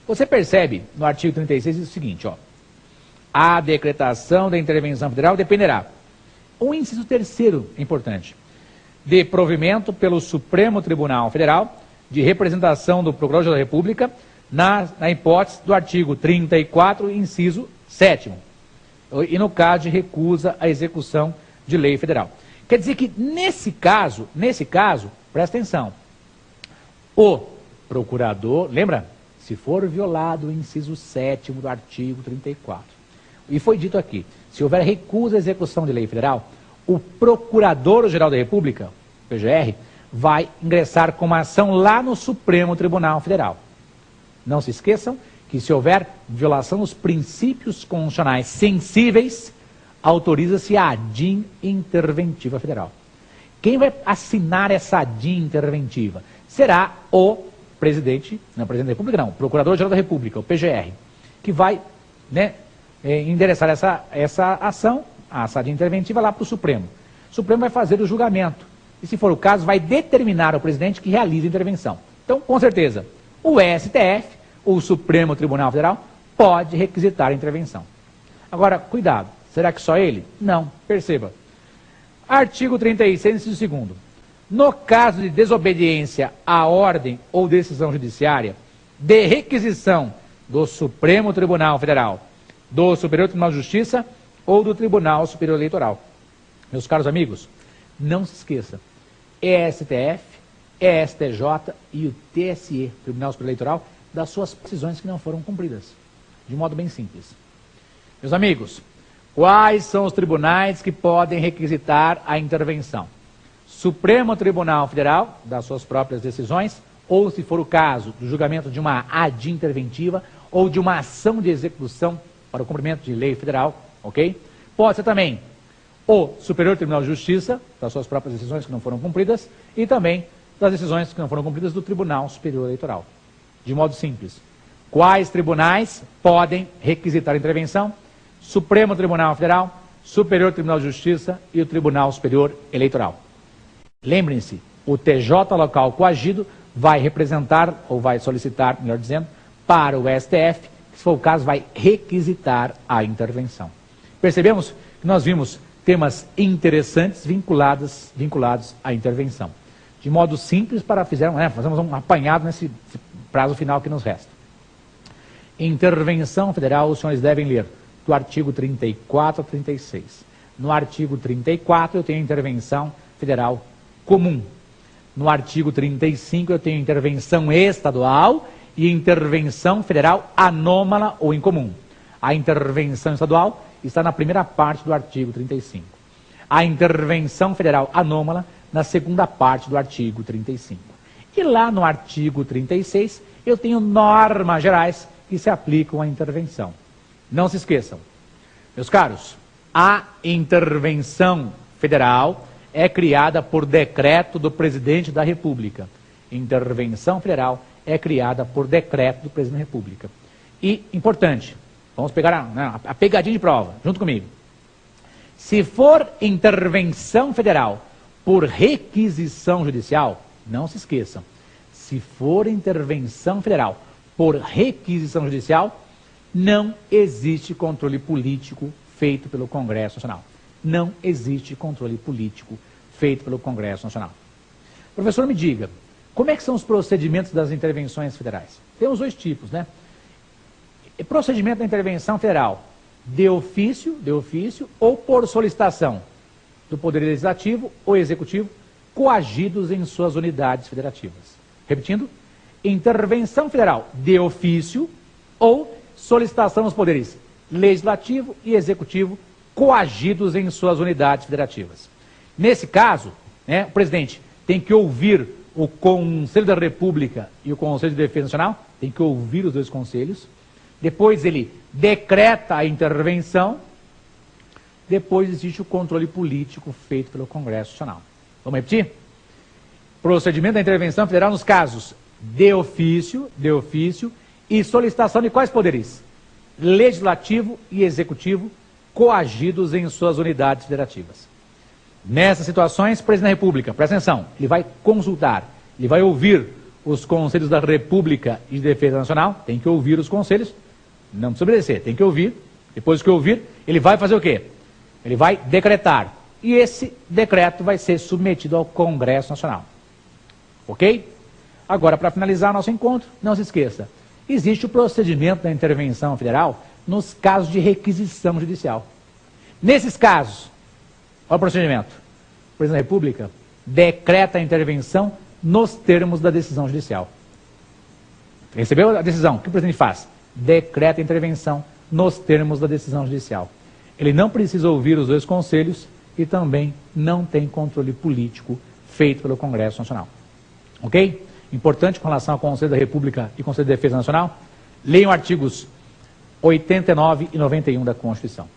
Você percebe, no artigo 36, diz o seguinte, ó. A decretação da intervenção federal dependerá. O inciso 3º é importante. De provimento pelo Supremo Tribunal Federal de representação do Procurador-Geral da República na hipótese do artigo 34, inciso 7º. E no caso de recusa à execução de lei federal. Quer dizer que nesse caso, presta atenção, o procurador, lembra? Se for violado o inciso 7º do artigo 34, e foi dito aqui, se houver recusa à execução de lei federal, o Procurador-Geral da República, PGR, vai ingressar com uma ação lá no Supremo Tribunal Federal. Não se esqueçam que, se houver violação dos princípios constitucionais sensíveis, autoriza-se a ADIM interventiva federal. Quem vai assinar essa ADIM interventiva? Será o presidente da República, não, o Procurador-Geral da República, o PGR, que vai, né, endereçar essa ação, a ADIM interventiva, lá para o Supremo. O Supremo vai fazer o julgamento e, se for o caso, vai determinar ao presidente que realize a intervenção. Então, com certeza, o STF, o Supremo Tribunal Federal, pode requisitar a intervenção. Agora, cuidado, será que só ele? Não, perceba. Artigo 36, inciso 2º. No caso de desobediência à ordem ou decisão judiciária, de requisição do Supremo Tribunal Federal, do Superior Tribunal de Justiça ou do Tribunal Superior Eleitoral. Meus caros amigos, não se esqueça, STF, STJ e o TSE, Tribunal Superior Eleitoral, das suas decisões que não foram cumpridas, de modo bem simples. Meus amigos, quais são os tribunais que podem requisitar a intervenção? Supremo Tribunal Federal, das suas próprias decisões, ou, se for o caso, do julgamento de uma ADIM interventiva ou de uma ação de execução para o cumprimento de lei federal, ok? Pode ser também o Superior Tribunal de Justiça, das suas próprias decisões que não foram cumpridas, e também das decisões que não foram cumpridas do Tribunal Superior Eleitoral. De modo simples, quais tribunais podem requisitar a intervenção? Supremo Tribunal Federal, Superior Tribunal de Justiça e o Tribunal Superior Eleitoral. Lembrem-se, o TJ local coagido vai representar, ou vai solicitar, melhor dizendo, para o STF, que, se for o caso, vai requisitar a intervenção. Percebemos que nós vimos temas interessantes vinculados à intervenção. De modo simples, fazemos um apanhado nesse prazo final que nos resta. Intervenção federal, os senhores devem ler do artigo 34 a 36. No artigo 34, eu tenho a intervenção federal comum. No artigo 35 eu tenho intervenção estadual e intervenção federal anômala ou incomum. A intervenção estadual está na primeira parte do artigo 35. A intervenção federal anômala na segunda parte do artigo 35. E lá no artigo 36 eu tenho normas gerais que se aplicam à intervenção. Não se esqueçam, meus caros, a intervenção federal é criada por decreto do presidente da República. Intervenção federal é criada por decreto do presidente da República. E, importante, vamos pegar a pegadinha de prova, junto comigo. Se for intervenção federal por requisição judicial, não se esqueçam, se for intervenção federal por requisição judicial, não existe controle político feito pelo Congresso Nacional. Não existe controle político feito pelo Congresso Nacional. Professor, me diga, como é que são os procedimentos das intervenções federais? Temos dois tipos, né? Procedimento da intervenção federal, de ofício ou por solicitação do Poder Legislativo ou Executivo, coagidos em suas unidades federativas. Repetindo, intervenção federal de ofício ou solicitação dos poderes Legislativo e Executivo, coagidos em suas unidades federativas. Nesse caso, o presidente tem que ouvir o Conselho da República e o Conselho de Defesa Nacional, tem que ouvir os dois conselhos, depois ele decreta a intervenção, depois existe o controle político feito pelo Congresso Nacional. Vamos repetir? Procedimento da intervenção federal nos casos de ofício e solicitação de quais poderes? Legislativo e Executivo, coagidos em suas unidades federativas. Nessas situações, o presidente da República, presta atenção, ele vai consultar, ele vai ouvir os conselhos da República e de Defesa Nacional, tem que ouvir os conselhos, não precisa obedecer, tem que ouvir, depois que ouvir, ele vai fazer o quê? Ele vai decretar, e esse decreto vai ser submetido ao Congresso Nacional. Ok? Agora, para finalizar nosso encontro, não se esqueça, existe o procedimento da intervenção federal nos casos de requisição judicial. Nesses casos, olha o procedimento. O presidente da República decreta a intervenção nos termos da decisão judicial. Recebeu a decisão, o que o presidente faz? Decreta a intervenção nos termos da decisão judicial. Ele não precisa ouvir os dois conselhos e também não tem controle político feito pelo Congresso Nacional. Ok? Importante com relação ao Conselho da República e Conselho de Defesa Nacional, leiam artigos 89 e 91 da Constituição.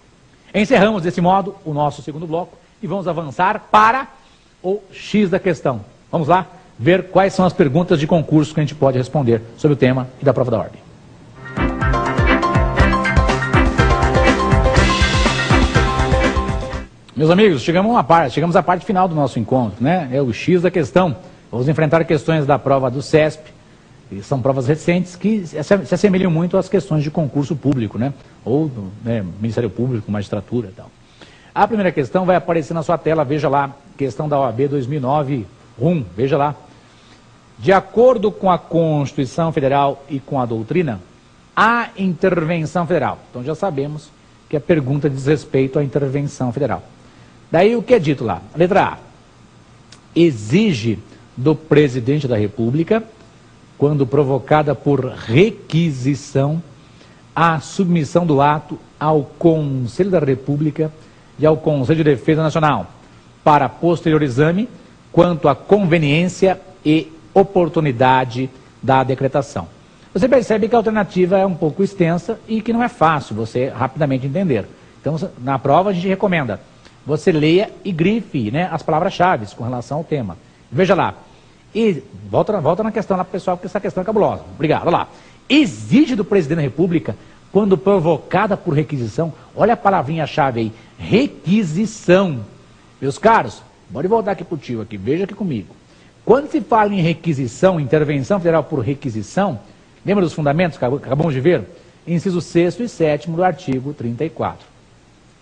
Encerramos desse modo o nosso segundo bloco e vamos avançar para o X da questão. Vamos lá ver quais são as perguntas de concurso que a gente pode responder sobre o tema e da prova da ordem. Meus amigos, chegamos à parte final do nosso encontro, né? É o X da questão. Vamos enfrentar questões da prova do CESP, e são provas recentes que se assemelham muito às questões de concurso público, né? Ou do Ministério Público, magistratura e tal. A primeira questão vai aparecer na sua tela, veja lá, questão da OAB 2009-1, veja lá. De acordo com a Constituição Federal e com a doutrina, há intervenção federal. Então já sabemos que a pergunta diz respeito à intervenção federal. Daí o que é dito lá? A letra A. Exige do presidente da República, quando provocada por requisição, a submissão do ato ao Conselho da República e ao Conselho de Defesa Nacional, para posterior exame quanto à conveniência e oportunidade da decretação. Você percebe que a alternativa é um pouco extensa e que não é fácil você rapidamente entender. Então, na prova a gente recomenda, você leia e grife, né, as palavras-chave com relação ao tema. Veja lá. E volta na questão lá, pessoal, porque essa questão é cabulosa. Obrigado. Olha lá. Exige do presidente da República, quando provocada por requisição, olha a palavrinha-chave aí, requisição. Meus caros, pode voltar aqui para o tio, aqui, veja aqui comigo. Quando se fala em requisição, intervenção federal por requisição, lembra dos fundamentos que acabamos de ver? Inciso 6º e 7º do artigo 34.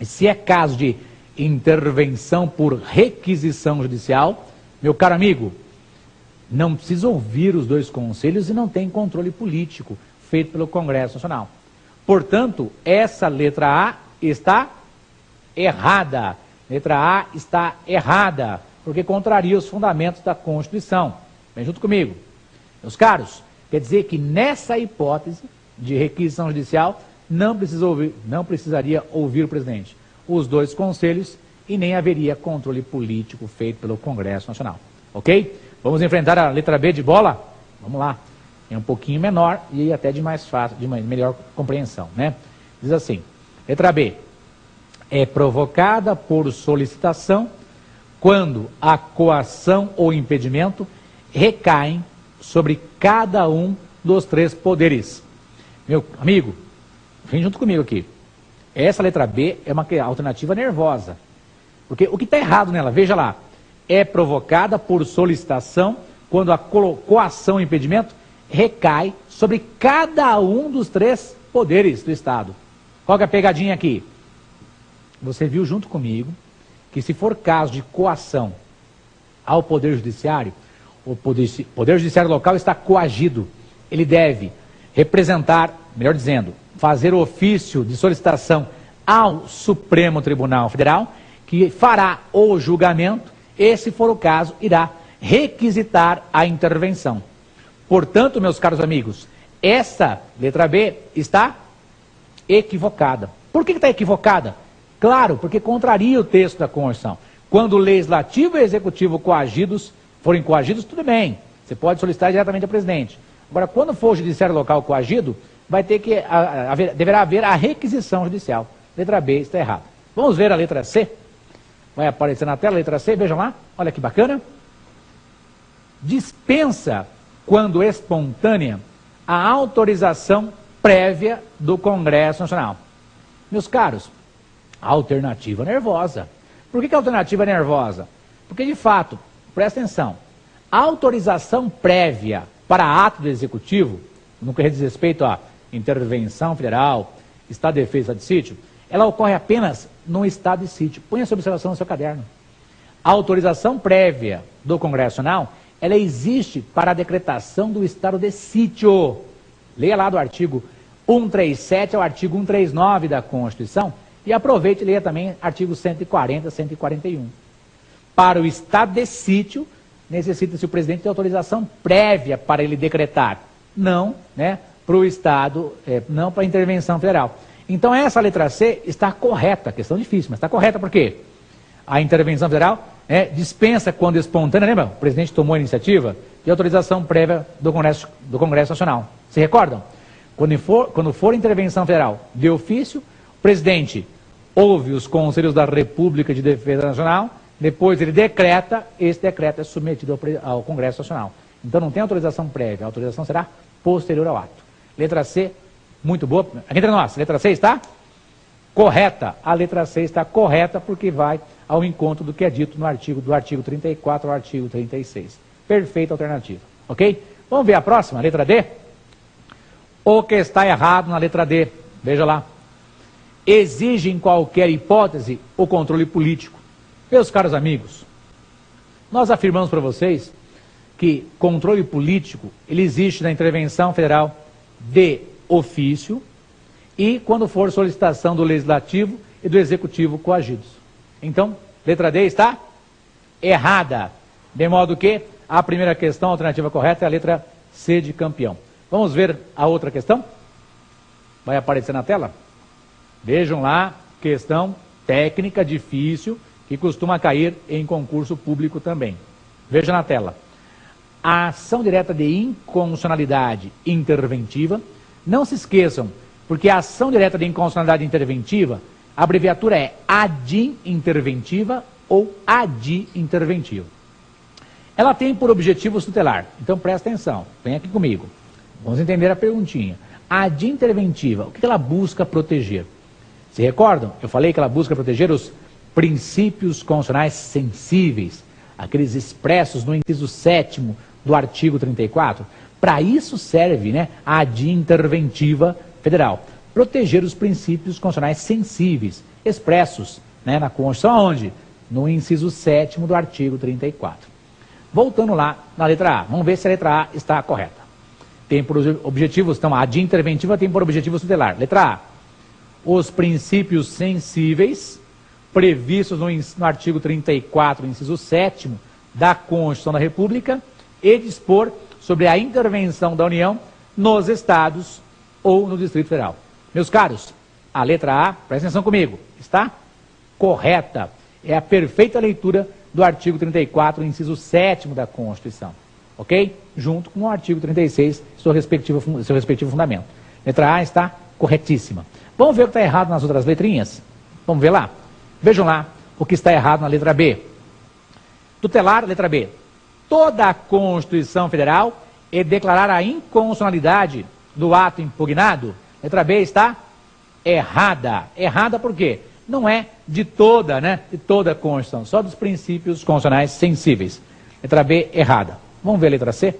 E se é caso de intervenção por requisição judicial, meu caro amigo, não precisa ouvir os dois conselhos e não tem controle político feito pelo Congresso Nacional. Portanto, essa letra A está errada. Letra A está errada. porque contraria os fundamentos da Constituição. Vem junto comigo. Meus caros, quer dizer que nessa hipótese de requisição judicial, não precisaria ouvir o presidente, os dois conselhos, e nem haveria controle político feito pelo Congresso Nacional. Ok? Vamos enfrentar a letra B de bola? Vamos lá. É um pouquinho menor e até de mais fácil, de melhor compreensão, né? Diz assim, letra B. É provocada por solicitação quando a coação ou impedimento recaem sobre cada um dos três poderes. Meu amigo, vem junto comigo aqui. Essa letra B é uma alternativa nervosa. Porque o que está errado nela, veja lá, é provocada por solicitação quando a coação ou impedimento recai sobre cada um dos três poderes do Estado. Qual que é a pegadinha aqui? Você viu junto comigo que se for caso de coação ao Poder Judiciário, o Poder Judiciário local está coagido. Ele deve representar, melhor dizendo, fazer o ofício de solicitação ao Supremo Tribunal Federal, que fará o julgamento e, se for o caso, irá requisitar a intervenção. Portanto, meus caros amigos, essa letra B está equivocada. Por que está equivocada? Claro, porque contraria o texto da Constituição. Quando o Legislativo e o Executivo forem coagidos, tudo bem. Você pode solicitar diretamente ao presidente. Agora, quando for o Judiciário Local coagido, vai ter que deverá haver a requisição judicial. Letra B está errada. Vamos ver a letra C? Vai aparecer na tela a letra C, vejam lá. Olha que bacana. Dispensa, quando espontânea, a autorização prévia do Congresso Nacional. Meus caros, alternativa nervosa. Por que a alternativa é nervosa? Porque, de fato, presta atenção, a autorização prévia para ato do Executivo, no que diz respeito à intervenção federal, estado de defesa de sítio, ela ocorre apenas no estado de sítio. Põe essa observação no seu caderno. A autorização prévia do Congresso Nacional, ela existe para a decretação do estado de sítio. Leia lá do artigo 137 ao artigo 139 da Constituição e aproveite e leia também artigos 140 e 141. Para o estado de sítio, necessita-se o presidente ter autorização prévia para ele decretar, não, né, para o estado, não para a intervenção federal. Então essa letra C está correta, questão difícil, mas está correta por quê? A intervenção federal dispensa quando espontânea, lembra? O presidente tomou a iniciativa de autorização prévia do Congresso Nacional. Se recordam? Quando for intervenção federal de ofício, o presidente ouve os conselhos da República de Defesa Nacional, depois ele decreta, esse decreto é submetido ao Congresso Nacional. Então não tem autorização prévia, a autorização será posterior ao ato. Letra C, muito boa. Aqui entre nós, letra C está correta. A letra C está correta porque vai ao encontro do que é dito no artigo, do artigo 34 ao artigo 36. Perfeita alternativa, ok? Vamos ver a próxima, letra D? O que está errado na letra D? Veja lá. Exige em qualquer hipótese o controle político. Meus caros amigos, nós afirmamos para vocês que controle político, ele existe na intervenção federal de ofício e quando for solicitação do Legislativo e do Executivo coagidos. Então, letra D está errada. De modo que a primeira questão, a alternativa correta, é a letra C de campeão. Vamos ver a outra questão? Vai aparecer na tela? Vejam lá, questão técnica difícil, que costuma cair em concurso público também. Veja na tela. A ação direta de inconstitucionalidade interventiva, não se esqueçam, porque a ação direta de inconstitucionalidade interventiva, a abreviatura é ADIM interventiva ou ADI interventiva. Ela tem por objetivo tutelar, então presta atenção, vem aqui comigo. Vamos entender a perguntinha. A ADI interventiva, o que ela busca proteger? Se recordam? Eu falei que ela busca proteger os princípios constitucionais sensíveis, aqueles expressos no inciso 7º do artigo 34. Para isso serve, né, a ADI interventiva federal. Proteger os princípios constitucionais sensíveis, expressos, né, na Constituição, aonde? No inciso 7º do artigo 34. Voltando lá na letra A, vamos ver se a letra A está correta. Tem por objetivos, então a ADI interventiva tem por objetivo tutelar. Letra A, os princípios sensíveis previstos no artigo 34, inciso 7º da Constituição da República e dispor sobre a intervenção da União nos estados ou no Distrito Federal. Meus caros, a letra A, presta atenção comigo, está correta. É a perfeita leitura do artigo 34, inciso 7º da Constituição, ok? Junto com o artigo 36, seu respectivo fundamento. Letra A está corretíssima. Vamos ver o que está errado nas outras letrinhas? Vamos ver lá? Vejam lá o que está errado na letra B. Tutelar, letra B. Toda a Constituição Federal e declarar a inconstitucionalidade do ato impugnado, letra B está errada. Errada por quê? Não é de toda, né? De toda a Constituição, só dos princípios constitucionais sensíveis. Letra B, errada. Vamos ver a letra C?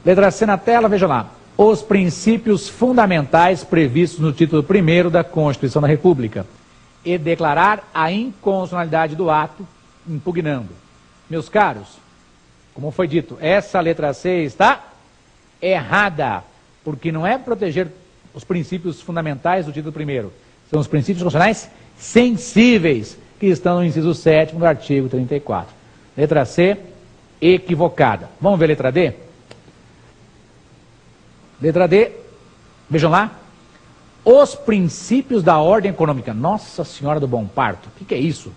Letra C na tela, veja lá. Os princípios fundamentais previstos no título 1º da Constituição da República e declarar a inconstitucionalidade do ato impugnando. Meus caros, como foi dito, essa letra C está errada, porque não é proteger os princípios fundamentais do título 1º, são os princípios constitucionais sensíveis que estão no inciso 7º do artigo 34. Letra C, equivocada. Vamos ver a letra D? Letra D, vejam lá. Os princípios da ordem econômica. Nossa Senhora do Bom Parto, o que é isso?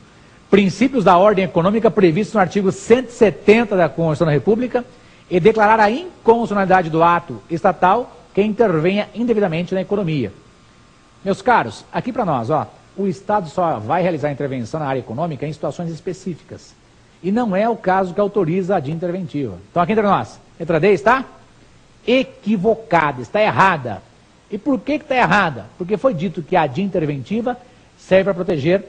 Princípios da ordem econômica previstos no artigo 170 da Constituição da República e declarar a inconstitucionalidade do ato estatal que intervenha indevidamente na economia. Meus caros, aqui para nós, ó, o Estado só vai realizar intervenção na área econômica em situações específicas. E não é o caso que autoriza a DIN interventiva. Então aqui entre nós, letra D está equivocada, está errada. E por que está errada? Porque foi dito que a DIN interventiva serve para proteger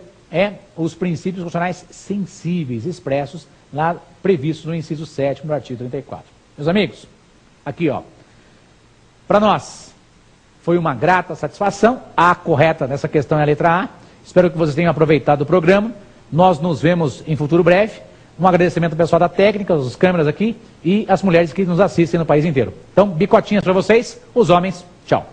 os princípios constitucionais sensíveis expressos lá previstos no inciso 7º do artigo 34. Meus amigos, aqui ó, para nós foi uma grata satisfação. A correta nessa questão é a letra A. Espero que vocês tenham aproveitado o programa. Nós nos vemos em futuro breve. Um agradecimento ao pessoal da técnica, as câmeras aqui e as mulheres que nos assistem no país inteiro. Então, bicotinhas para vocês, os homens, tchau.